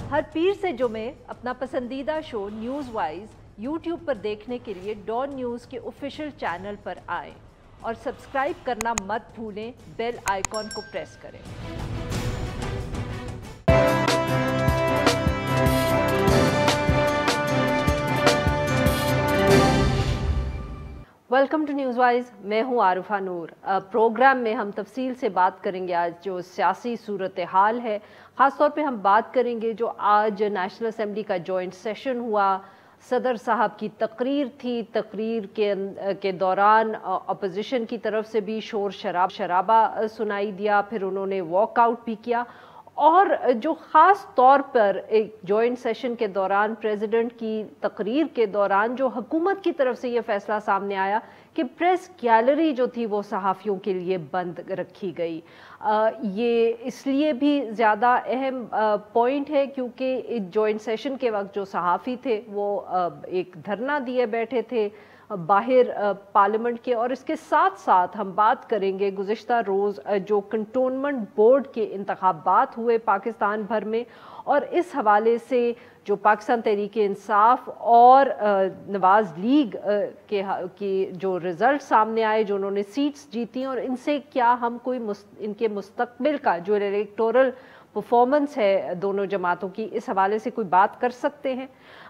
हर पीर से जुमे अपना पसंदीदा शो न्यूज़ वाइज यूट्यूब पर देखने के लिए डॉन न्यूज़ के ऑफिशियल चैनल पर आएं और सब्सक्राइब करना मत भूलें, बेल आइकॉन को प्रेस करें। वेलकम टू न्यूज़ वाइज, मैं हूं आरिफा नूर। प्रोग्राम में हम तफसील से बात करेंगे आज जो सियासी सूरत हाल है। ख़ास तौर पे हम बात करेंगे जो आज नेशनल असेंबली का जॉइंट सेशन हुआ, सदर साहब की तकरीर थी। तकरीर के दौरान अपोजिशन की तरफ से भी शोर शराबा सुनाई दिया, फिर उन्होंने वॉकआउट भी किया। और जो ख़ास तौर पर एक जॉइंट सेशन के दौरान प्रेसिडेंट की तकरीर के दौरान जो हुकूमत की तरफ से ये फैसला सामने आया कि प्रेस गैलरी जो थी वो सहाफ़ियों के लिए बंद रखी गई। ये इसलिए भी ज़्यादा अहम पॉइंट है क्योंकि जॉइंट सेशन के वक्त जो सहाफ़ी थे वो एक धरना दिए बैठे थे बाहर पार्लियामेंट के। और इसके साथ साथ हम बात करेंगे गुज़िश्ता रोज़ जो कंटोनमेंट बोर्ड के इंतखाबात हुए पाकिस्तान भर में, और इस हवाले से जो पाकिस्तान तहरीक इंसाफ और नवाज़ लीग के जो रिज़ल्ट सामने आए, जो उन्होंने सीट्स जीती, और इनसे क्या हम कोई इनके मुस्तकबिल का जो इलेक्टोरल परफॉर्मेंस है दोनों जमातों की, इस हवाले से कोई बात कर सकते हैं।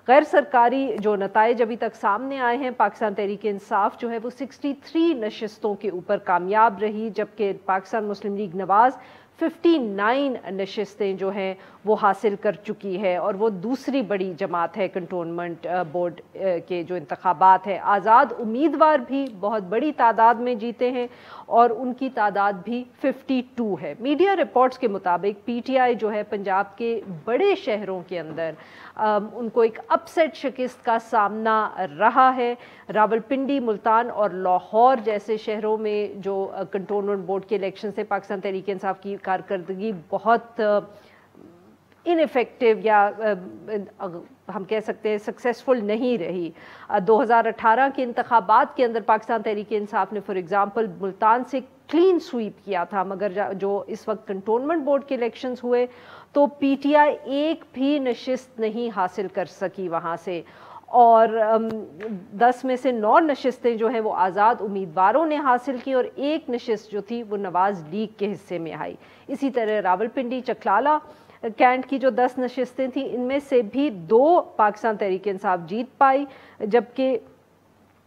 गैर सरकारी जो नताइज अभी तक सामने आए हैं, पाकिस्तान तहरीक इंसाफ जो है वो 63 नशिस्तों के ऊपर कामयाब रही, जबकि पाकिस्तान मुस्लिम लीग नवाज़ 59 नशिस्तें जो हैं वो हासिल कर चुकी है, और वो दूसरी बड़ी जमात है कंटोनमेंट बोर्ड के जो इंतखाबात है। आज़ाद उम्मीदवार भी बहुत बड़ी तादाद में जीते हैं और उनकी तादाद भी 52 है। मीडिया रिपोर्ट्स के मुताबिक PTI जो है पंजाब के बड़े शहरों के अंदर उनको एक अपसेट शिकस्त का सामना रहा है। रावलपिंडी, मुल्तान और लाहौर जैसे शहरों में जो कंटोनमेंट बोर्ड के इलेक्शन से पाकिस्तान तहरीक इंसाफ की कारकर्दगी बहुत इनफेक्टिव या हम कह सकते हैं सक्सेसफुल नहीं रही। 2018 के इंतखाबात के अंदर पाकिस्तान तहरीक इंसाफ ने फॉर एग्ज़ाम्पल मुल्तान से क्लीन स्वीप किया था, मगर जो इस वक्त कंटोनमेंट बोर्ड के इलेक्शंस हुए तो PTI एक भी नशिस्त नहीं हासिल कर सकी वहाँ से, और 10 में से 9 नशिस्तें जो हैं वो आज़ाद उम्मीदवारों ने हासिल की, और एक नशिस्त जो थी वो नवाज़ लीग के हिस्से में आई। इसी तरह रावलपिंडी चकलाला कैंट की जो 10 नशिस्तें थी, इनमें से भी 2 पाकिस्तान तहरीक इंसाफ जीत पाई, जबकि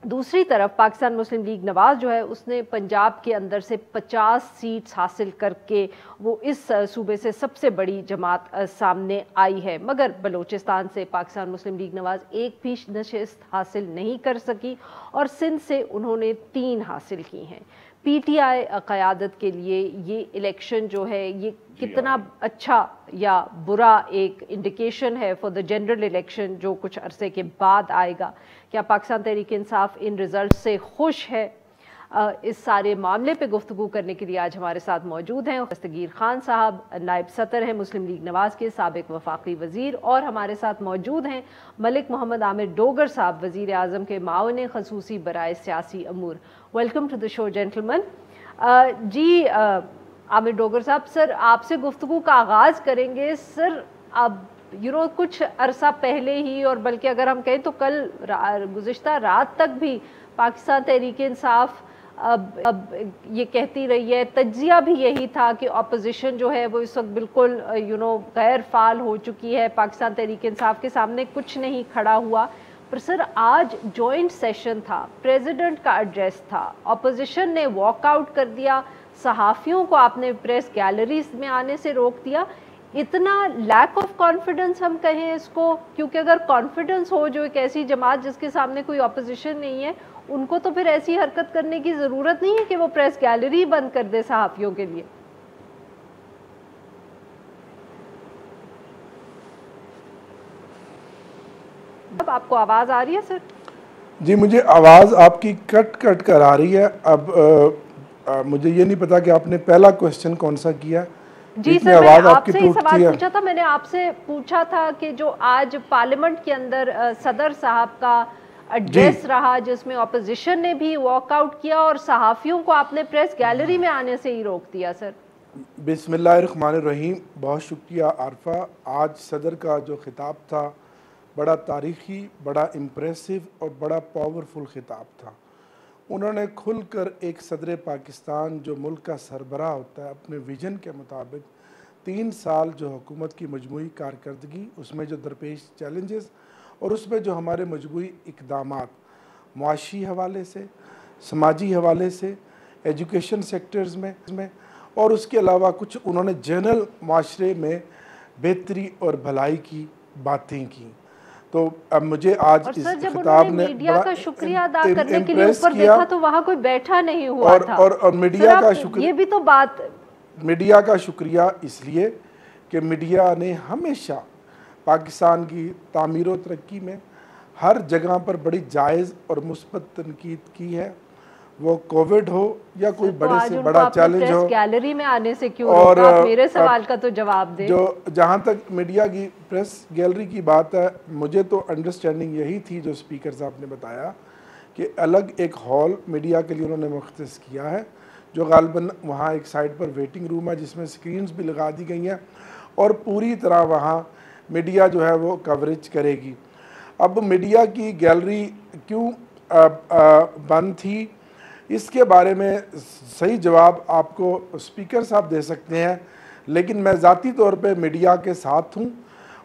दूसरी तरफ पाकिस्तान मुस्लिम लीग नवाज़ जो है उसने पंजाब के अंदर से 50 सीट्स हासिल करके वो इस सूबे से सबसे बड़ी जमात सामने आई है। मगर बलूचिस्तान से पाकिस्तान मुस्लिम लीग नवाज़ एक भी नशिस्त हासिल नहीं कर सकी, और सिंध से उन्होंने 3 हासिल की हैं। PTI क़यादत के लिए ये इलेक्शन जो है ये कितना अच्छा या बुरा एक इंडिकेशन है फॉर द जनरल इलेक्शन जो कुछ अरसे के बाद आएगा। क्या पाकिस्तान तहरीक इंसाफ इन रिज़ल्ट से खुश है? इस सारे मामले पे गुफ्तगू करने के लिए आज हमारे साथ मौजूद हैं दस्तगीर खान साहब, नायब सदर हैं मुस्लिम लीग नवाज़ के, साबिक वफाकी वज़ीर, और हमारे साथ मौजूद हैं मलिक मोहम्मद आमिर डोगर साहब, वज़ीर आज़म के मावन ख़ुसूसी बराए सियासी अमूर। Welcome to the show gentleman. जी आमिर डोगर साहब, सर आपसे गुफ्तगू का आगाज़ करेंगे। सर अब कुछ अरसा पहले ही, और बल्कि अगर हम कहें तो कल गुज़िश्ता रात तक भी पाकिस्तान तहरीक इंसाफ अब ये कहती रही है, तज्जिया भी यही था कि अपोजिशन जो है वो इस वक्त बिल्कुल गैर फाल हो चुकी है, पाकिस्तान तहरीक इंसाफ के सामने कुछ नहीं खड़ा हुआ। पर सर आज जॉइंट सेशन था, प्रेसिडेंट का एड्रेस था, अपोजिशन ने वॉकआउट कर दिया, सहाफ़ियों को आपने प्रेस गैलरीज में आने से रोक दिया। इतना लैक ऑफ कॉन्फिडेंस हम कहें इसको, क्योंकि अगर कॉन्फिडेंस हो जो एक ऐसी जमात जिसके सामने कोई अपोजिशन नहीं है, उनको तो फिर ऐसी हरकत करने की ज़रूरत नहीं है कि वो प्रेस गैलरी बंद कर दे सहाफ़ियों के लिए। अब आपको आवाज़ आ रही है सर? जी, मुझे आवाज़ आपकी कट कट कर आ रही है। अब मुझे ये नहीं पता कि आपने पहला क्वेश्चन कौन सा किया। जी सर, मैंने आपसे ही सवाल पूछा था। मैंने आपसे पूछा था कि जो आज पार्लियामेंट के अंदर सदर साहब का एड्रेस रहा जिसमें अपोजिशन ने भी वॉकआउट किया और सहाफ़ियों को आपने प्रेस गैलरी में आने से ही रोक दिया। सर बिस्मिल्लाहिर्रहमानिर्रहीम। बहुत शुक्रिया आरफा। आज सदर का जो खिताब था बड़ा तारीख़ी, बड़ा इम्प्रेसिव और बड़ा पावरफुल खिताब था। उन्होंने खुलकर एक सदर पाकिस्तान जो मुल्क का सरबराह होता है अपने विजन के मुताबिक 3 साल जो हुकूमत की मजमूई कारकर्दगी, उसमें जो दरपेश चैलेंजेस और उसमें जो हमारे मजमूई इक़दामात मुआशी हवाले से, समाजी हवाले से, एजुकेशन सेक्टर्स में और उसके अलावा कुछ उन्होंने जनरल माशरे में बेहतरी और भलाई की बातें की। तो अब मुझे आज इस खिताब ने मीडिया का शुक्रिया अदा करने के लिए ऊपर देखा तो वहाँ कोई बैठा नहीं हुआ था। और मीडिया का शुक्रिया, ये भी तो बात, मीडिया का शुक्रिया इसलिए कि मीडिया ने हमेशा पाकिस्तान की तामीर व तरक्की में हर जगह पर बड़ी जायज़ और मुस्बत तनकीद की है। वो कोविड हो या कोई बड़े से बड़ा चैलेंज हो। गैलरी में आने से क्यों रोका? आप मेरे सवाल का तो जवाब दें। जो जहाँ तक मीडिया की प्रेस गैलरी की बात है, मुझे तो अंडरस्टैंडिंग यही थी जो स्पीकर साहब ने बताया कि अलग एक हॉल मीडिया के लिए उन्होंने मुख्तस किया है, जो गालिबन वहाँ एक साइड पर वेटिंग रूम है जिसमें स्क्रीन्स भी लगा दी गई हैं और पूरी तरह वहाँ मीडिया जो है वो कवरेज करेगी। अब मीडिया की गैलरी क्यों बंद थी, इसके बारे में सही जवाब आपको स्पीकर साहब दे सकते हैं, लेकिन मैं ज़ाती तौर पे मीडिया के साथ हूँ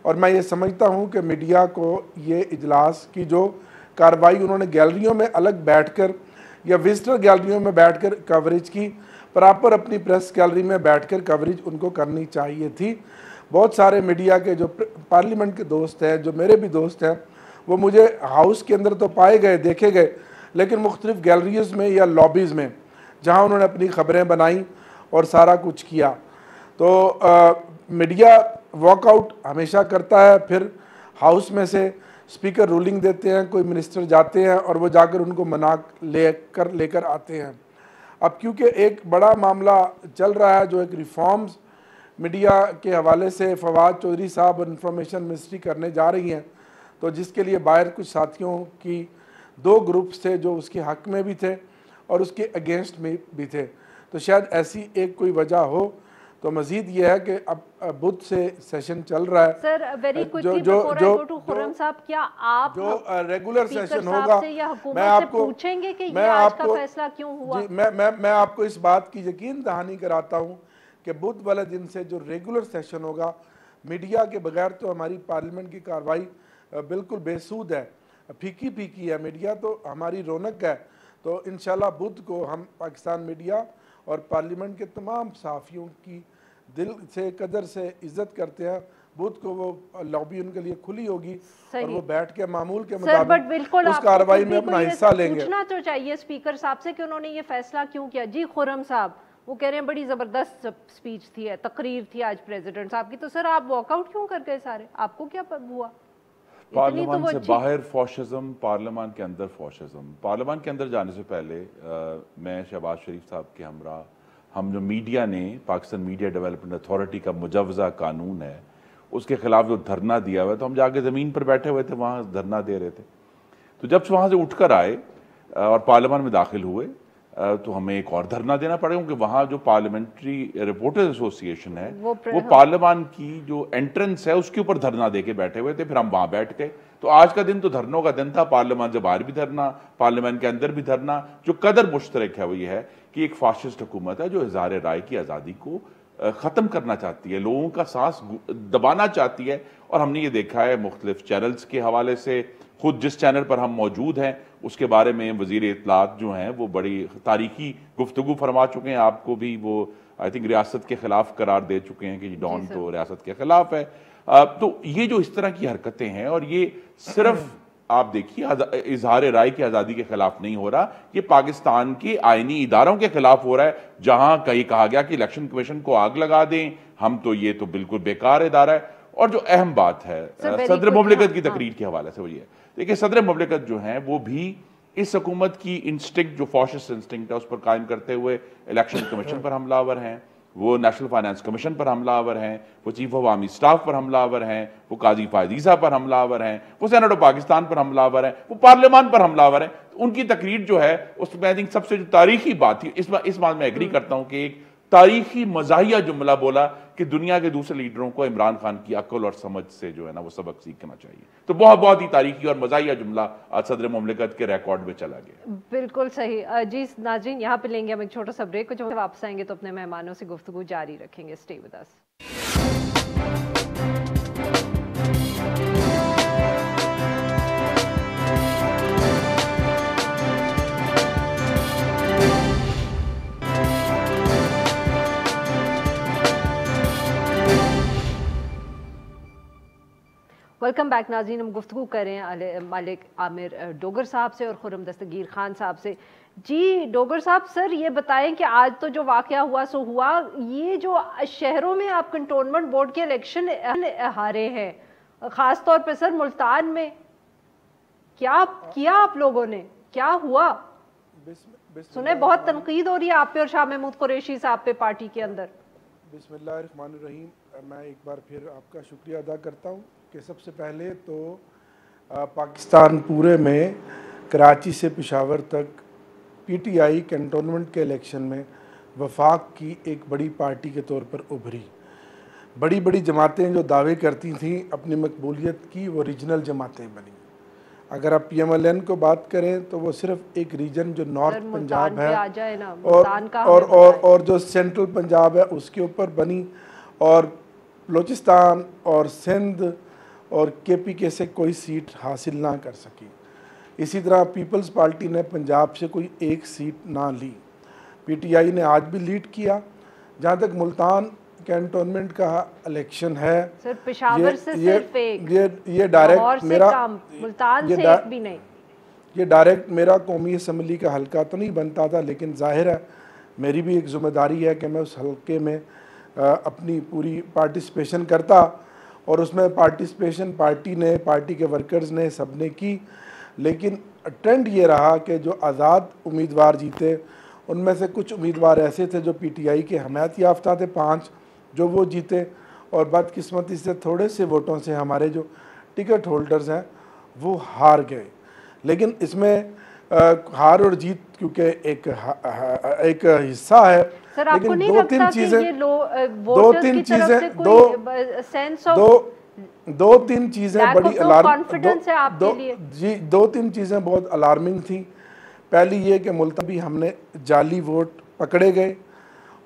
और मैं ये समझता हूँ कि मीडिया को ये इजलास की जो कार्रवाई उन्होंने गैलरियों में अलग बैठकर या विजिटर गैलरियों में बैठकर कवरेज की, प्रॉपर अपनी प्रेस गैलरी में बैठकर कवरेज उनको करनी चाहिए थी। बहुत सारे मीडिया के जो पार्लियामेंट के दोस्त हैं, जो मेरे भी दोस्त हैं, वो मुझे हाउस के अंदर तो पाए गए, देखे गए, लेकिन मुख्तलिफ़ गैलरीज़ में या लॉबीज़ में जहाँ उन्होंने अपनी ख़बरें बनाई और सारा कुछ किया। तो मीडिया वॉकआउट हमेशा करता है, फिर हाउस में से स्पीकर रूलिंग देते हैं, कोई मिनिस्टर जाते हैं और वो जाकर उनको मना लेकर आते हैं। अब क्योंकि एक बड़ा मामला चल रहा है जो एक रिफॉर्म्स मीडिया के हवाले से फवाद चौधरी साहब इंफॉर्मेशन मिनिस्ट्री करने जा रही हैं, तो जिसके लिए बाहर कुछ साथियों की 2 ग्रुप्स थे जो उसके हक में भी थे और उसके अगेंस्ट में भी थे। तो शायद ऐसी एक कोई वजह हो। तो मजीद ये है कि अब बुध से सेशन चल रहा है। Sir very quickly before I go to Khurram साहब, क्या आप जो रेगुलर सेशन होगा मैं आपको पूछेंगे कि ये आज का फैसला क्यों हुआ? जी, मैं आपको इस बात की यकीन दहानी कराता हूँ कि बुध वाले दिन से जो रेगुलर सेशन होगा, मीडिया के बगैर तो हमारी पार्लियामेंट की कार्रवाई बिल्कुल बेसूद है, फीकी फीकी है। मीडिया तो हमारी रौनक है। तो इंशाल्लाह बुध को हम पाकिस्तान मीडिया और पार्लियामेंट के तमाम सहाफ़ियों की दिल से कदर से इज्जत करते हैं। बुध को वो लॉबी उनके लिए खुली होगी और वो बैठ के मामूल के मुताबिक उस कार्रवाई में अपना हिस्सा लेंगे। पूछना तो चाहिए स्पीकर साहब से कि उन्होंने ये फैसला क्यों किया। जी खुर्रम साहब, वो कह रहे हैं बड़ी ज़बरदस्त स्पीच थी, तकरीर थी आज प्रेसिडेंट साहब की, तो सर आप वॉकआउट क्यों कर गए सारे? आपको क्या हुआ? पार्लियामान से बाहर फॉशिज्म, पार्लियामान के अंदर फॉशिज्म। पार्लियामान के अंदर जाने से पहले मैं शहबाज शरीफ साहब के हमरा हम जो मीडिया ने पाकिस्तान मीडिया डेवलपमेंट अथॉरिटी का मुजवजा कानून है उसके खिलाफ जो धरना दिया हुआ है, तो हम जाके ज़मीन पर बैठे हुए थे, वहाँ धरना दे रहे थे। तो जब वहाँ से उठकर आए और पार्लियामान में दाखिल हुए तो हमें एक और धरना देना पड़ेगा, क्योंकि वहाँ जो पार्लियामेंट्री रिपोर्टर्स एसोसिएशन है वो पार्लियामान की जो एंट्रेंस है उसके ऊपर धरना दे के बैठे हुए थे। फिर हम वहाँ बैठ गए। तो आज का दिन तो धरनों का दिन था। पार्लियामान से बाहर भी धरना, पार्लियामान के अंदर भी धरना। जो कदर मुश्तरक है वो ये है कि एक फाशिस्ट हुकूमत है जो इज़हार राय की आज़ादी को ख़त्म करना चाहती है, लोगों का सांस दबाना चाहती है। और हमने ये देखा है मुख्तलिफ चैनल्स के हवाले से, खुद जिस चैनल पर हम मौजूद हैं उसके बारे में वज़ीर इत्तलात जो हैं वो बड़ी तारीखी गुफ्तगू फरमा चुके हैं। आपको भी वो आई थिंक रियासत के ख़िलाफ़ करार दे चुके हैं कि डॉन तो रियासत के ख़िलाफ़ है। तो ये जो इस तरह की हरकतें हैं, और ये सिर्फ आप देखिए इजहार राय की आज़ादी के खिलाफ नहीं हो रहा, ये पाकिस्तान के आईनी इदारों के खिलाफ हो रहा है। जहां कहीं कहा गया कि इलेक्शन कमीशन को आग लगा दें हम, तो ये तो बिल्कुल बेकार इदारा है। और जो अहम बात है सदर मुमलिकत की तकरीर के हवाले से वो ये देखिए, सदर मुमलिकत जो है वो भी इस हुकूमत की इंस्टिंक्ट जो फॉशिस्ट इंस्टिंक्ट है उस पर कायम करते हुए इलेक्शन कमीशन पर हमलावर हैं, वो नेशनल फाइनेंस कमीशन पर हमलावर हैं, वो चीफ ऑफ आर्मी स्टाफ पर हमलावर हैं, वो काजी फायदीसा पर हमलावर हैं, वो सेनेट ऑफ पाकिस्तान पर हमलावर हैं, वो पार्लियामान पर हमलावर हैं। उनकी तकरीर जो है उसमें आई थिंक सबसे जो तारीखी बात थी, इस बात में एग्री करता हूँ कि एक तारीखी मज़ाहिया जुमला बोला कि दुनिया के दूसरे लीडरों को इमरान खान की अक्ल और समझ से जो है ना वो सबक सीखना चाहिए। तो बहुत बहुत ही तारीखी और मज़ाहिया जुमला आज सदर मुमलिकत के रिकॉर्ड में चला गया। बिल्कुल सही जी। नाज़रीन, यहाँ पे लेंगे हम एक छोटा सा ब्रेक, जब वापस आएंगे तो अपने मेहमानों से गुफ्तगू जारी रखेंगे। Stay with us. Welcome back नाज़रीन। हम गुफ्तगू कर रहे हैं मलिक आमिर डोगर साहब से और खुर्रम दस्तगीर खान साहब से। जी डोगर साहब, सर ये बताएं कि आज तो जो वाक़या हुआ सो हुआ, ये जो शहरों में आप कंटोनमेंट बोर्ड के इलेक्शन हारे हैं, ख़ास तौर पे सर मुल्तान में, क्या किया आप लोगों ने, क्या हुआ? सुने बहुत तनकीद हो रही है आप पे और शाह महमूद कुरैशी साहब पे पार्टी के अंदर। बिस्मिल्लाहिर्रहमानिर्रहीम। मैं एक बार फिर आपका शुक्रिया अदा करता हूँ कि सबसे पहले तो पाकिस्तान पूरे में कराची से पेशावर तक पीटीआई कैंटोनमेंट के इलेक्शन में वफाक की एक बड़ी पार्टी के तौर पर उभरी। बड़ी बड़ी जमातें जो दावे करती थीं अपनी मकबूलियत की, वो रीजनल जमातें बनी। अगर आप PMLN को बात करें तो वो सिर्फ एक रीजन जो नॉर्थ पंजाब है और जो सेंट्रल पंजाब है उसके ऊपर बनी, और बलूचिस्तान और सिंध और KPK से कोई सीट हासिल ना कर सकी। इसी तरह पीपल्स पार्टी ने पंजाब से कोई एक सीट ना ली। PTI ने आज भी लीड किया। जहाँ तक मुल्तान कैंटोनमेंट का इलेक्शन है, सर पेशावर से सिर्फ एक, ये डायरेक्ट मेरा मुल्तान से एक भी नहीं, ये डायरेक्ट मेरा कौमी असम्बली का हलका तो नहीं बनता था, लेकिन जाहिर है मेरी भी एक ज़िम्मेदारी है कि मैं उस हलके में अपनी पूरी पार्टिसिपेशन करता, और उसमें पार्टिसिपेशन पार्टी के वर्कर्स ने सब ने की। लेकिन ट्रेंड ये रहा कि जो आज़ाद उम्मीदवार जीते उनमें से कुछ उम्मीदवार ऐसे थे जो PTI के हमायत याफ्ता थे, 5 जो वो जीते, और बदकिस्मती से थोड़े से वोटों से हमारे जो टिकट होल्डर्स हैं वो हार गए। लेकिन इसमें हार और जीत क्योंकि एक हिस्सा है, लेकिन दो तीन चीज़ें बहुत अलार्मिंग थी। पहली ये कि मुल्तान भी हमने जाली वोट पकड़े गए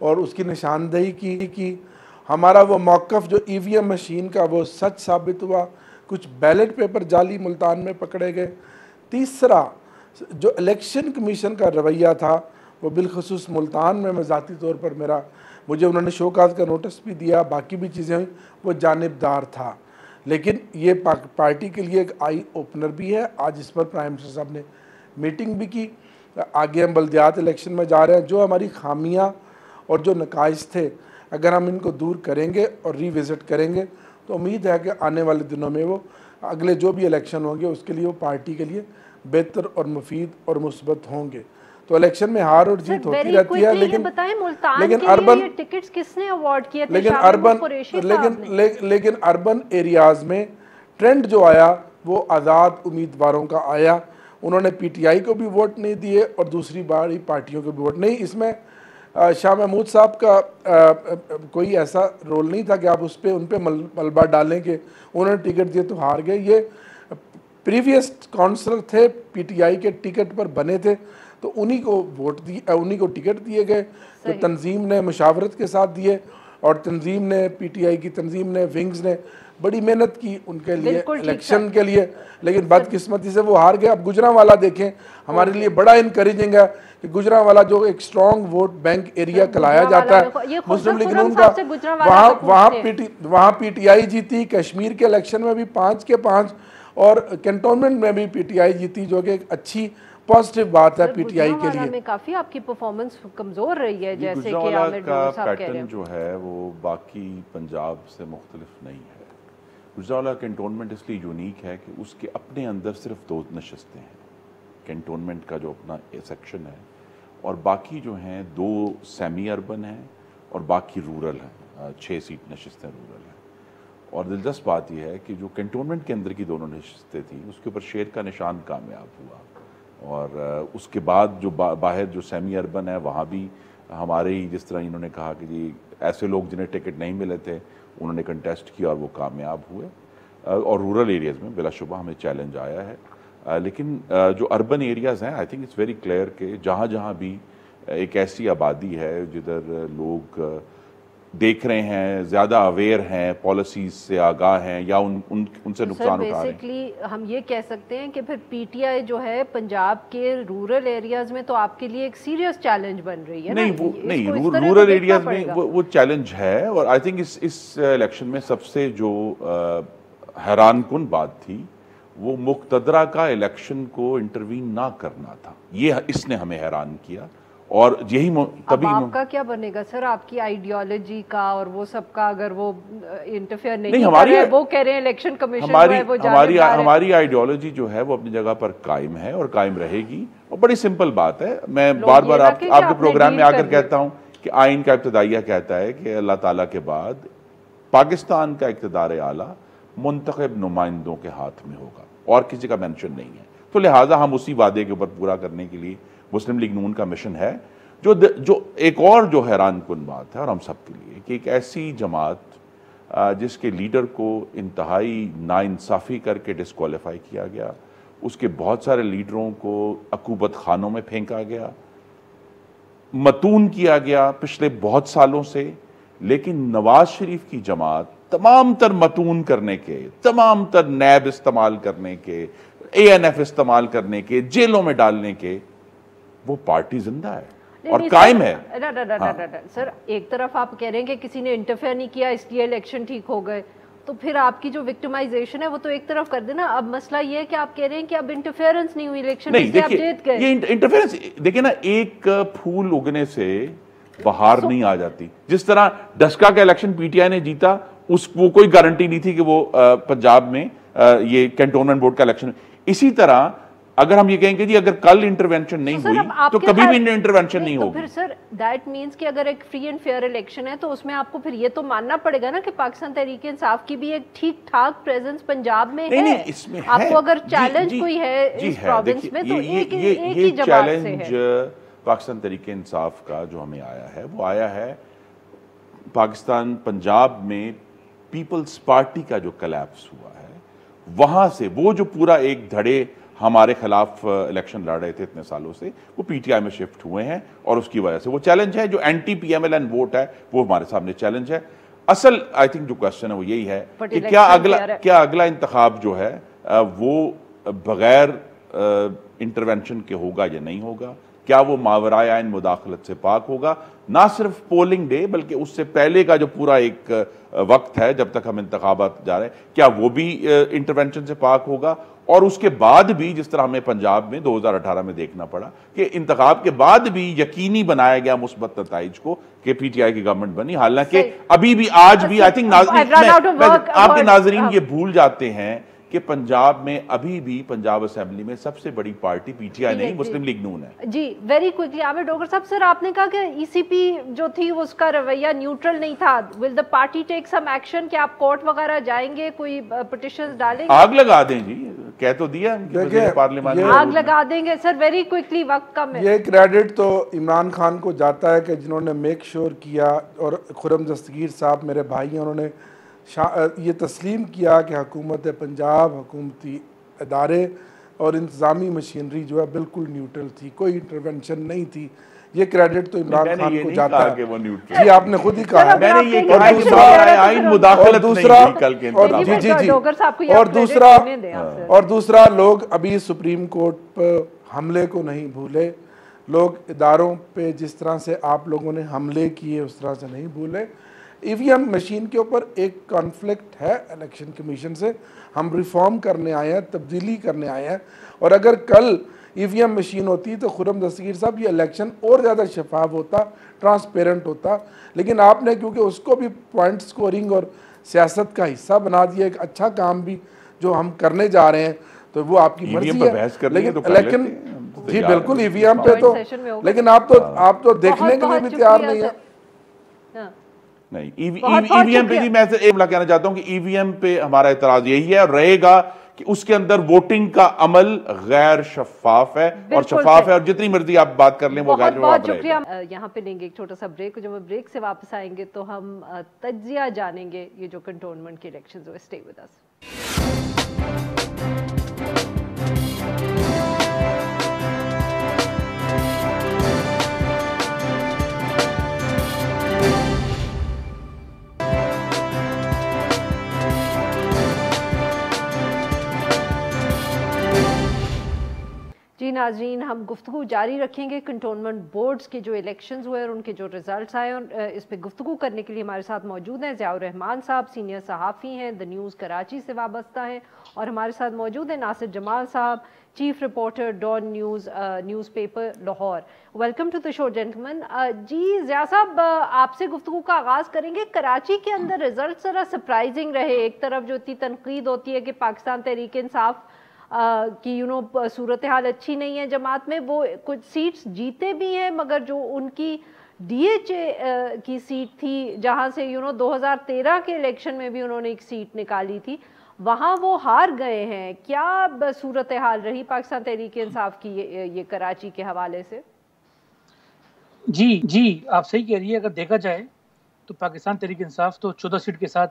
और उसकी निशानदेही की हमारा वो मौक़िफ़ जो EVM मशीन का वो सच साबित हुआ। कुछ बैलेट पेपर जाली मुल्तान में पकड़े गए। तीसरा, जो इलेक्शन कमीशन का रवैया था वो बिलखसूस मुल्तान में मैं ज़ाती तौर पर मुझे उन्होंने शोकाज का नोटिस भी दिया, बाकी भी चीज़ें हुई, वो जानिबदार था। लेकिन ये पार्टी के लिए एक आई ओपनर भी है। आज इस पर प्राइम मिनिस्टर साहब ने मीटिंग भी की। आगे हम बल्दियात इलेक्शन में जा रहे हैं। जो हमारी खामियां और जो नकाइस थे, अगर हम इनको दूर करेंगे और रिविज़िट करेंगे तो उम्मीद है कि आने वाले दिनों में वो अगले जो भी इलेक्शन होंगे उसके लिए वो पार्टी के लिए बेहतर और मुफीद और मुस्बत होंगे। तो इलेक्शन में हार और जीत होती रहती है, लेकिन टिकट्स किसने अवार्ड किए थे? लेकिन अर्बन एरियाज में ट्रेंड जो आया वो आज़ाद उम्मीदवारों का आया। उन्होंने PTI को भी वोट नहीं दिए और दूसरी बारी पार्टियों को भी वोट नहीं। इसमें शाह महमूद साहब का कोई ऐसा रोल नहीं था कि आप उन पर मलबा डालें कि उन्होंने टिकट दिए तो हार गए। ये प्रीवियस काउंसलर थे, PTI के टिकट पर बने थे, तो उन्हीं को वोट दिए, उन्हीं को टिकट दिए गए। तो तंजीम ने मुशावरत के साथ दिए और तंजीम ने PTI की तंजीम ने विंग्स ने बड़ी मेहनत की उनके लिए इलेक्शन के लिए, लेकिन बदकिस्मती से वो हार गए। अब गुजरांवाला देखें, हमारे लिए बड़ा इनकरेजिंग है कि गुजरांवाला जो एक स्ट्रॉन्ग वोट बैंक एरिया कहलाया जाता है मुस्लिम लीग नून का, वहाँ PTI जीती। कश्मीर के इलेक्शन में भी 5 के 5 और कैंटोनमेंट में भी PTI जीती, जो कि एक अच्छी पॉजिटिव बात है PTI के लिए। में काफी आपकी परफॉर्मेंस कमजोर रही है, जैसे कि आमिर डोगर साहब कह रहे हैं। जो है वो बाकी पंजाब से मुख्तलिफ नहीं है। गुजरांवाला कैंटोनमेंट इसलिए यूनिक है कि उसके अपने अंदर सिर्फ 2 नशस्तें हैं, कैंटोनमेंट का जो अपना सेक्शन है, और बाकी जो हैं 2 सेमी अर्बन हैं और बाकी रूरल हैं। 6 सीट नशस्तें रूरल हैं। और दिलचस्प बात यह है कि जो कैंटोनमेंट के अंदर की दोनों नशस्तें थी उसके ऊपर शेर का निशान कामयाब हुआ, और उसके बाद जो बाहर जो सेमी अर्बन है वहाँ भी हमारे ही जिस तरह इन्होंने कहा कि जी ऐसे लोग जिन्हें टिकट नहीं मिले थे उन्होंने कंटेस्ट किया और वो कामयाब हुए, और रूरल एरियाज़ में बिलाशुबा हमें चैलेंज आया है। लेकिन जो अर्बन एरियाज़ हैं, I think it's very clear कि जहाँ जहाँ भी एक ऐसी आबादी है जिधर लोग देख रहे हैं, ज़्यादा अवेयर हैं, पॉलिसीज से आगाह हैं या उनसे नुकसान उठा रहे हैं। बेसिकली हम ये कह सकते हैं कि फिर पीटीआई जो है पंजाब के रूरल एरियाज में तो आपके लिए एक सीरियस चैलेंज बन रही है। नहीं, रूरल एरियाज में वो चैलेंज है। और आई थिंक इस इलेक्शन में सबसे जो हैरानकुन बात थी वो मुक्तदरा का इलेक्शन को इंटरवीन ना करना था। ये इसने हमें हैरान किया। और यही तभी आपका क्या बनेगा सर, आपकी आइडियोलॉजी का और वो सब का, अगर वो इंटरफेयर नहीं कर रहे, वो कह रहे हैं इलेक्शन कमीशन हमारी आइडियोलॉजी जो है वो अपनी जगह पर कायम है और कायम रहेगी। और बड़ी सिंपल बात है, मैं बार बार आपके प्रोग्राम में आकर कहता हूं कि आइन का इब्तदाइया कहता है कि अल्लाह ताला के बाद पाकिस्तान का इक़्तिदार आला मुंतखब नुमाइंदों के हाथ में होगा और किसी का मेंशन नहीं है। तो लिहाजा हम उसी वादे के ऊपर पूरा करने के लिए मुस्लिम लीग नून का मिशन है। जो एक और जो हैरानकुन बात है और हम सब के लिए कि एक ऐसी जमात जिसके लीडर को इंतहाई नाइंसाफ़ी करके डिस्क्वालीफाई किया गया, उसके बहुत सारे लीडरों को अकूबत खानों में फेंका गया, मतून किया गया पिछले बहुत सालों से। लेकिन नवाज शरीफ की जमात तमाम तर मतून करने के, तमाम तर नैब इस्तेमाल करने के, ANF इस्तेमाल करने के, जेलों में डालने के, वो पार्टी जिंदा है और कायम है। सर एक तरफ आप कह रहे हैं कि किसी ने इंटरफेयर नहीं किया इसलिए इलेक्शन ठीक हो गए, तो फिर आपकी जो विक्टिमाइजेशन है वो तो एक तरफ कर देना। अब मसला ये है कि आप कह रहे हैं कि अब इंटरफेरेंस नहीं हुई इलेक्शन में, आप जीत गए। ये इंटरफेरेंस देखिए ना, एक फूल उगने से बाहर नहीं आ जाती। जिस तरह डस्का का इलेक्शन पीटीआई ने जीता, वो कोई गारंटी नहीं थी कि वो पंजाब में ये कैंटोनमेंट बोर्ड का इलेक्शन। इसी तरह अगर हम ये कहेंगे जी अगर कल इंटरवेंशन नहीं हुई तो कभी भी इंटरवेंशन नहीं होगी। फिर सर दैट मींस कि अगर एक फ्री एंड फेयर इलेक्शन है तो उसमें आपको फिर ये तो मानना पड़ेगा ना कि पाकिस्तान तहरीक इंसाफ की भी एक ठीक ठाक प्रेजेंस पंजाब में है। नहीं, इसमें आपको अगर चैलेंज कोई है इस प्रोविंस में तो एक ही जमात से है। पाकिस्तान तहरीक इंसाफ का जो हमें आया है वो आया है पाकिस्तान पंजाब में पीपल्स पार्टी का जो कोलैप्स हुआ है वहां से। वो जो पूरा एक धड़े हमारे खिलाफ इलेक्शन लड़ रहे थे इतने सालों से, वो पीटीआई में शिफ्ट हुए हैं और उसकी वजह से वो चैलेंज है। जो एंटी PMLN वोट है वो हमारे सामने चैलेंज है। असल आई थिंक जो क्वेश्चन है वो यही है कि क्या अगला इंतखाब जो है वो बगैर इंटरवेंशन के होगा या नहीं होगा, क्या वो मावराए आइन मुदाखलत से पाक होगा। ना सिर्फ पोलिंग डे बल्कि उससे पहले का जो पूरा एक वक्त है जब तक हम इंतखाबात जा रहे हैं, क्या वो भी इंटरवेंशन से पाक होगा। और उसके बाद भी जिस तरह हमें पंजाब में 2018 में देखना पड़ा कि इंतखाब के बाद भी यकीनी बनाया गया मुस्बत नताइज को कि पीटीआई की गवर्नमेंट बनी। हालांकि अभी भी आज भी आई थिंक आपके नाजरीन ये भूल जाते हैं कि पंजाब में अभी भी पंजाब असेंबली में सबसे बड़ी पार्टी पीटीआई नहीं मुस्लिम लीग नून है। जी वेरी क्विकली आमिर डोगर साहब, सर आपने कहा कि ईसीपी जो थी उसका रवैया न्यूट्रल नहीं था। Will the party take some action, कि आप कोर्ट वगैरह जाएंगे, कोई पिटिशंस डालेंगे? आग लगा दें जी, कह तो दिया पार्लियामेंट में आग लगा देंगे। सर वेरी क्विकली, वक्त कम है। ये क्रेडिट तो इमरान खान को जाता है कि जिन्होंने मेक श्योर किया, और खुर्रम दस्तगीर साहब मेरे भाई हैं, उन्होंने ये तस्लीम किया कि हुकूमत पंजाब, हुकूमती इदारे और इंतज़ामी मशीनरी जो है बिल्कुल न्यूट्रल थी, कोई इंटरवेंशन नहीं थी। ये क्रेडिट तो इमरान खान को जाता है। जी आपने खुद ही कहा। और दूसरा लोग अभी सुप्रीम कोर्ट पर हमले को नहीं भूले, लोग इदारों पे जिस तरह से आप लोगों ने हमले किए उस तरह से नहीं भूले। ईवीएम मशीन के ऊपर एक कॉन्फ्लिक्ट है इलेक्शन कमीशन से, हम रिफॉर्म करने आए हैं, तब्दीली करने आए हैं। और अगर कल ईवीएम मशीन होती तो खुर्रम दस्तगीर साहब ये इलेक्शन और ज़्यादा शफाफ होता, ट्रांसपेरेंट होता। लेकिन आपने क्योंकि उसको भी पॉइंट स्कोरिंग और सियासत का हिस्सा बना दिया, एक अच्छा काम भी जो हम करने जा रहे हैं, तो वो आपकी मर्जी है। लेकिन जी बिल्कुल ईवीएम पे तो, लेकिन आप तो देखने के लिए भी तैयार नहीं है। नहीं, ईवीएम पे जी मैं कहना चाहता हूं कि ईवीएम पे हमारा एतराज यही है और रहेगा कि उसके अंदर वोटिंग का अमल गैर शफाफ है और शफाफ है, और जितनी मर्जी आप बात कर लें वो गैर बहुत शुक्रिया। यहाँ पे लेंगे एक छोटा सा ब्रेक, जब हम ब्रेक से वापस आएंगे तो हम तज्जिया जानेंगे ये जो कंटोनमेंट के इलेक्शंस हुए। Stay with us. जी नाज़रीन, हम गुफ्तगू जारी रखेंगे कंटोनमेंट बोर्ड्स के जो इलेक्शंस हुए और उनके जो रिजल्ट्स आए, और इस पर गुफ्तगू करने के लिए हमारे साथ मौजूद हैं ज़ियाउर रहमान साहब, सीनियर सहाफ़ी हैं, द न्यूज़ कराची से वाबस्ता हैं, और हमारे साथ मौजूद हैं नासिर जमाल साहब, chief reporter Dawn newspaper Lahore. Welcome to the show gentleman. जी ज़िया साहब, आपसे गुफ्तगू का आगाज़ करेंगे। कराची के अंदर रिजल्ट ज़रा सरप्राइजिंग रहे। एक तरफ जो इतनी तनकीद होती है कि पाकिस्तान तहरीक इंसाफ कि सूरत हाल अच्छी नहीं है जमात में, वो कुछ सीट्स जीते भी हैं, मगर जो उनकी DHA की सीट थी जहां से 2013 के इलेक्शन में भी उन्होंने एक सीट निकाली थी, वहां वो हार गए हैं। क्या सूरत हाल रही पाकिस्तान तहरीक इंसाफ की ये कराची के हवाले से? जी आप सही कह रही है। अगर देखा जाए तो पाकिस्तान तहरीक इंसाफ तो 14 सीट के साथ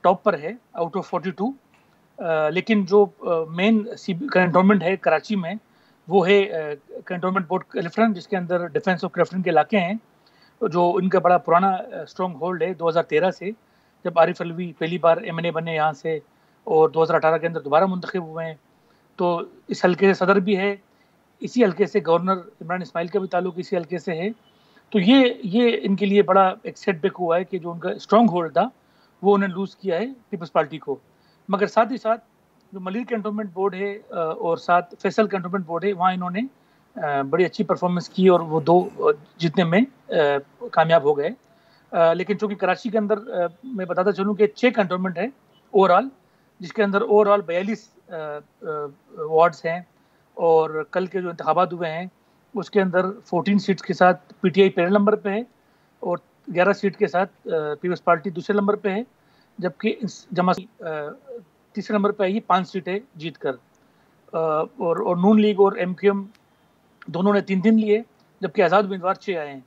टॉप पर है आउट ऑफ 42, लेकिन जो मेन कंटोनमेंट है कराची में वो है कंटोनमेंट बोर्ड क्लिफ्टन, जिसके अंदर डिफेंस ऑफ क्लिफ्टन के इलाके हैं, जो इनका बड़ा पुराना स्ट्रॉन्ग होल्ड है 2013 से, जब आरिफ अलवी पहली बार MNA बने यहाँ से, और 2018 के अंदर दोबारा मुंतखब हुए हैं। तो इस हल्के से सदर भी है, इसी हल्के से गवर्नर इमरान इस्माइल का भी ताल्लुक इसी हल्के से है। तो ये इनके लिए बड़ा एक सेटबैक हुआ है कि जो उनका स्ट्रॉन्ग होल्ड था वो उन्हें लूज़ किया है पीपल्स पार्टी को। मगर साथ ही साथ जो मलिर कैंटोनमेंट बोर्ड है और साथ फैसल कैंटोनमेंट बोर्ड है, वहाँ इन्होंने बड़ी अच्छी परफॉर्मेंस की और वो 2 जीतने में कामयाब हो गए। लेकिन चूँकि कराची के अंदर मैं बताता चलूँ कि 6 कैंटोनमेंट है ओवरऑल, जिसके अंदर ओवरऑल 42 वार्ड्स हैं, और कल के जो इंतखाबात हुए हैं उसके अंदर 14 सीट्स के साथ PTI पहले नंबर पे है और 11 सीट के साथ पीपल्स पार्टी दूसरे नंबर पे है, जबकि जमा तीसरे नंबर पे आई 5 सीटें जीत कर, और नून लीग और MQM दोनों ने 3 लिए, जबकि आज़ाद उम्मीदवार 6 आए हैं।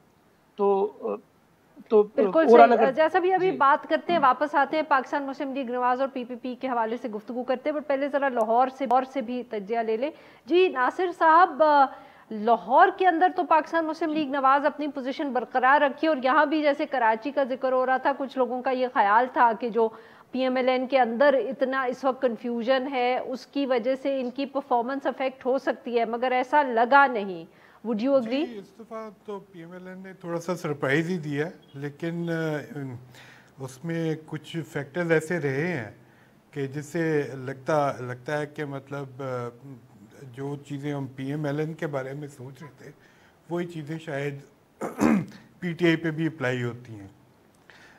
तो बिल्कुल जैसा भी अभी बात करते हैं, वापस आते हैं पाकिस्तान मुस्लिम लीग नवाज और PPP के हवाले से गुफ्तगू करते हैं, बट पहले ज़रा लाहौर से भी तज्जिया ले लें। जी नासिर साहब, लाहौर के अंदर तो पाकिस्तान मुस्लिम लीग नवाज अपनी पोजीशन बरकरार रखी, और यहाँ भी जैसे कराची का जिक्र हो रहा था, कुछ लोगों का ये ख्याल था कि जो PMLN के अंदर इतना इस वक्त कन्फ्यूजन है उसकी वजह से इनकी परफॉर्मेंस अफेक्ट हो सकती है, मगर ऐसा लगा नहीं। Would you agree? इस दफ़ा तो PMLN ने थोड़ा सा सरप्राइज ही दिया, लेकिन उसमें कुछ फैक्टर्स ऐसे रहे हैं कि जिससे लगता है कि मतलब जो चीज़ें हम PMLN के बारे में सोच रहे थे वही चीज़ें शायद PTI पे भी अप्लाई होती हैं।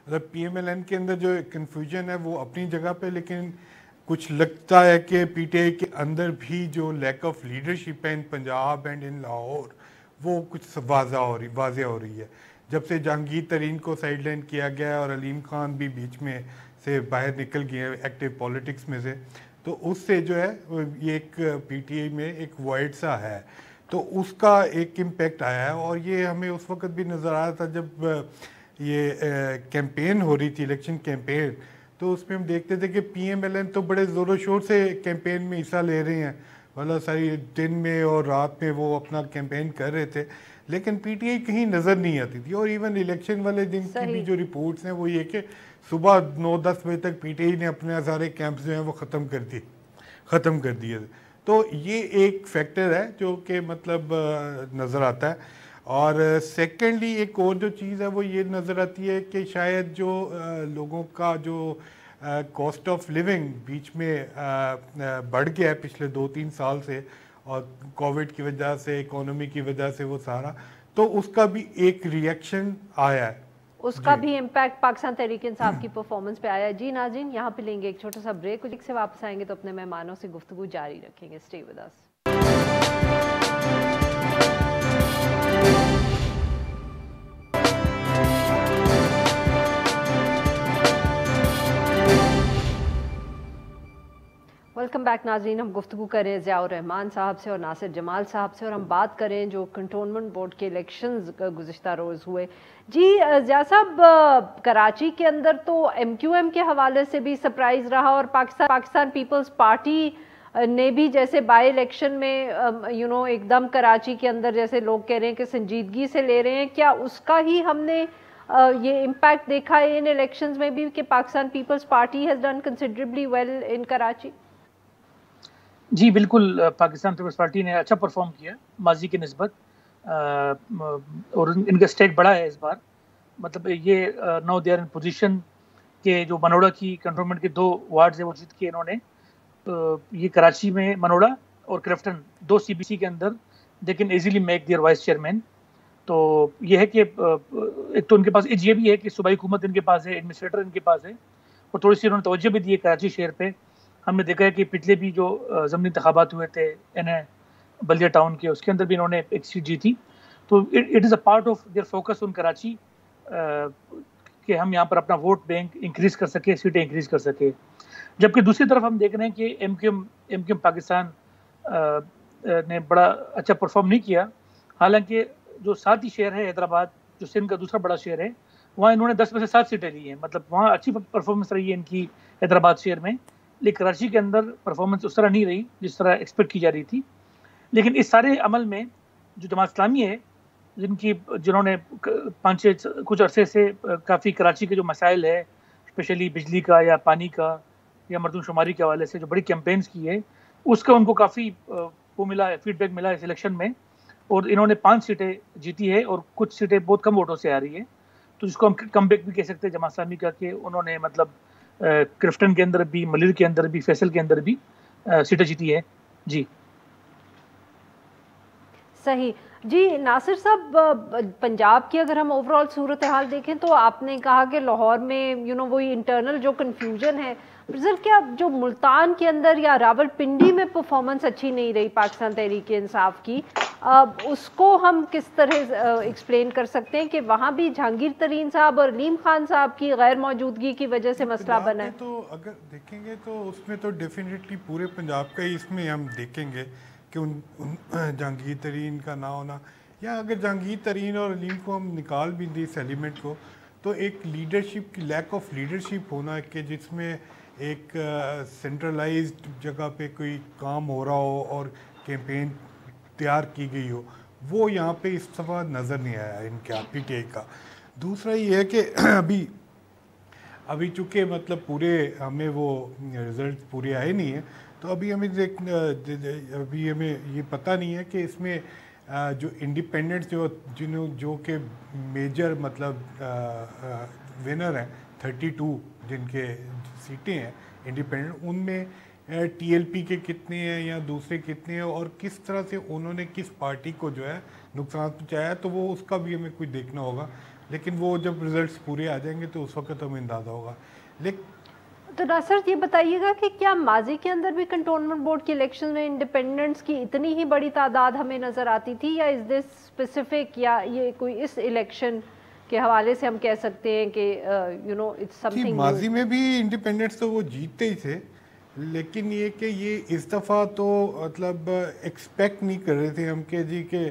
मतलब PMLN के अंदर जो कन्फ्यूजन है वो अपनी जगह पे, लेकिन कुछ लगता है कि PTI के अंदर भी जो लैक ऑफ लीडरशिप है इन पंजाब एंड इन लाहौर, वो कुछ वाज़े हो रही है। जब से जहांगीर तरीन को साइडलाइन किया गया और अलीम खान भी बीच में से बाहर निकल गए एक्टिव पॉलिटिक्स में से, तो उससे जो है ये एक PTI में एक वॉइड सा है, तो उसका एक इम्पेक्ट आया है। और ये हमें उस वक्त भी नज़र आ रहा था जब ये कैंपेन हो रही थी, इलेक्शन कैंपेन, तो उसमें हम देखते थे कि PMLN तो बड़े ज़ोरों शोर से कैंपेन में हिस्सा ले रहे हैं, मतलब सारी दिन में और रात में वो अपना कैंपेन कर रहे थे, लेकिन PTI कहीं नज़र नहीं आती थी। और इवन इलेक्शन वाले दिन की भी जो रिपोर्ट्स हैं वो ये कि सुबह 9-10 बजे तक PTI ने अपने सारे कैंप्स जो हैं वो ख़त्म कर दिए। तो ये एक फैक्टर है जो कि मतलब नज़र आता है। और सेकेंडली एक और जो चीज़ है वो ये नज़र आती है कि शायद जो लोगों का जो कॉस्ट ऑफ लिविंग बीच में बढ़ गया है पिछले 2-3 साल से, और कोविड की वजह से, इकोनॉमी की वजह से, वो सारा, तो उसका भी एक रिएक्शन आया है, उसका भी इम्पैक्ट पाकिस्तान तहरीक इंसाफ की परफॉर्मेंस पे आया है। जी नाज़रीन, यहाँ पे लेंगे एक छोटा सा ब्रेक, कुछ से वापस आएंगे तो अपने मेहमानों से गुफ्तगू जारी रखेंगे। Stay with us. Welcome back नाज़रीन। हम गुफ्तगू करें ज़ियाउर रहमान साहब से और नासिर जमाल साहब से, और हम बात करें जो कंटोनमेंट बोर्ड के इलेक्शंस गुज़िश्ता रोज़ हुए। जी ज़िया साहब, कराची के अंदर तो MQM के हवाले से भी सरप्राइज़ रहा, और पाकिस्तान पीपल्स पार्टी ने भी जैसे बाई इलेक्शन में एकदम कराची के अंदर जैसे लोग कह रहे हैं कि संजीदगी से ले रहे हैं, क्या उसका ही हमने ये इम्पैक्ट देखा है इन इलेक्शंस में भी कि Pakistan Peoples Party has done considerably well in Karachi? जी बिल्कुल, पाकिस्तान पीपल्स पार्टी ने अच्छा परफॉर्म किया माजी की निस्बत, और इनका स्टेक बड़ा है इस बार। मतलब ये now they are in position के जो मनोड़ा की कंटोनमेंट के 2 वार्ड है वो जीत के इन्होंने ये कराची में मनोड़ा और क्रिफ्टन 2 CBC के अंदर they can easily make their vice chairman. तो ये है कि एक तो उनके पास एज ये भी है कि सूबाई हुकूमत इनके पास है, एडमिनिस्ट्रेटर इनके पास है, और थोड़ी सी उन्होंने तवज्जो भी दी है कराची शहर पे। हमने देखा है कि पिछले भी जो ज़मीनी इंतखाबात हुए थे बल्दिया टाउन के, उसके अंदर भी इन्होंने एक सीट जीती। तो it is a part of their focus on Karachi कि हम यहाँ पर अपना वोट बैंक इंक्रीज़ कर सके, सीटें इंक्रीज़ कर सके। जबकि दूसरी तरफ हम देख रहे हैं कि MQM पाकिस्तान ने बड़ा अच्छा परफॉर्म नहीं किया। हालांकि जो साथ ही शहर है हैदराबाद, जो सिंध का दूसरा बड़ा शहर है, वहाँ इन्होंने 10 में से 7 सीटें ली हैं। मतलब वहाँ अच्छी परफॉर्मेंस रही है इनकी हैदराबाद शहर में, लेकिन कराची के अंदर परफॉर्मेंस उस तरह नहीं रही जिस तरह एक्सपेक्ट की जा रही थी। लेकिन इस सारे अमल में जो जमात इस्लामी है, जिन्होंने 5-6 कुछ अरसे से काफ़ी कराची के जो मसाइल है, स्पेशली बिजली का या पानी का या मरदमशुमारी के हवाले से जो बड़ी कैंपेन्स की है, उसका उनको काफ़ी वो मिला है, फीडबैक मिला है इस इलेक्शन में, और इन्होंने 5 सीटें जीती है और कुछ सीटें बहुत कम वोटों से आ रही है। तो जिसको हम कमबैक भी कह सकते हैं जमात इस्लामी का, कि उन्होंने मतलब क्रिफ्टन के अंदर भी, मलिर के अंदर भी, फैसल के अंदर भी सीटें जीती है। जी सही। जी नासिर साहब, पंजाब की अगर हम ओवरऑल सूरत हाल देखें तो आपने कहा कि लाहौर में वही इंटरनल जो कन्फ्यूजन है, रिजल्ट क्या जो मुल्तान के अंदर या रावलपिंडी में परफॉर्मेंस अच्छी नहीं रही पाकिस्तान तहरीक इंसाफ की, उसको हम किस तरह एक्सप्लेन कर सकते हैं कि वहाँ भी जहांगीर तरीन साहब और अलीम खान साहब की गैर मौजूदगी की वजह से मसला बना है? तो अगर देखेंगे तो उसमें तो डेफिनेटली पूरे पंजाब का ही इसमें हम देखेंगे कि उन जहांगीर तरीन का ना होना, या अगर जहांगीर तरीन और अलीम को हम निकाल भी दें इस एलिमेंट को, तो एक लीडरशिप की लैक ऑफ लीडरशिप होना कि जिसमें एक सेंट्रलाइज्ड जगह पे कोई काम हो रहा हो और कैंपेन तैयार की गई हो, वो यहाँ पे इस दफ़ा नज़र नहीं आया इनके PTI का। दूसरा ये है कि अभी चूँकि मतलब पूरे हमें वो रिज़ल्ट पूरे आए नहीं हैं, तो अभी हमें ये पता नहीं है कि इसमें जो इंडिपेंडेंट्स जो के मेजर मतलब विनर हैं 32 जिनके सीटें हैं इंडिपेंडेंट, उनमें TLP के कितने हैं या दूसरे कितने हैं और किस तरह से उन्होंने किस पार्टी को जो है नुकसान पहुँचाया, तो वो उसका भी हमें कुछ देखना होगा। लेकिन वो जब रिजल्ट्स पूरे आ जाएंगे तो उस वक्त हमें अंदाज़ा होगा। लेकिन तो नासिर ये बताइएगा कि क्या माजी के अंदर भी कंटोनमेंट बोर्ड के इलेक्शन में इंडिपेंडेंट्स की इतनी ही बड़ी तादाद हमें नज़र आती थी, या इस दिस स्पेसिफिक, या ये कोई इस इलेक्शन के हवाले से हम कह सकते हैं कि इट्स समथिंग? माजी में भी इंडिपेंडेंट्स तो वो जीतते ही थे, लेकिन ये कि ये इस दफ़ा तो मतलब एक्सपेक्ट नहीं कर रहे थे हम कि जी के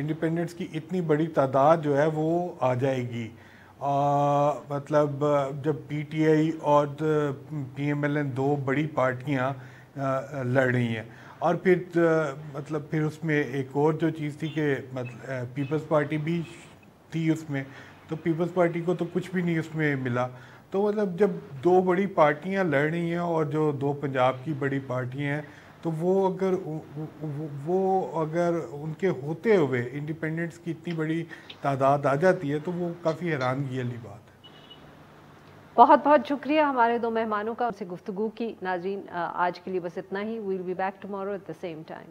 इंडिपेंडेंट्स की इतनी बड़ी तादाद जो है वो आ जाएगी। मतलब जब PTI और PMLN 2 बड़ी पार्टियां लड़ रही हैं, और फिर फिर उसमें एक और जो चीज़ थी कि मतलब पीपल्स पार्टी भी थी उसमें, तो पीपल्स पार्टी को तो कुछ भी नहीं उसमें मिला। तो मतलब जब 2 बड़ी पार्टियां लड़ रही हैं और जो 2 पंजाब की बड़ी पार्टियां हैं, तो वो अगर उनके होते हुए इंडिपेंडेंट्स की इतनी बड़ी तादाद आ जाती है तो वो काफ़ी हैरानगी वाली बात है। बहुत बहुत शुक्रिया हमारे 2 मेहमानों का, उनसे गुफ्तगू की। नाज़रीन आज के लिए बस इतना ही। We will be back tomorrow at the same time.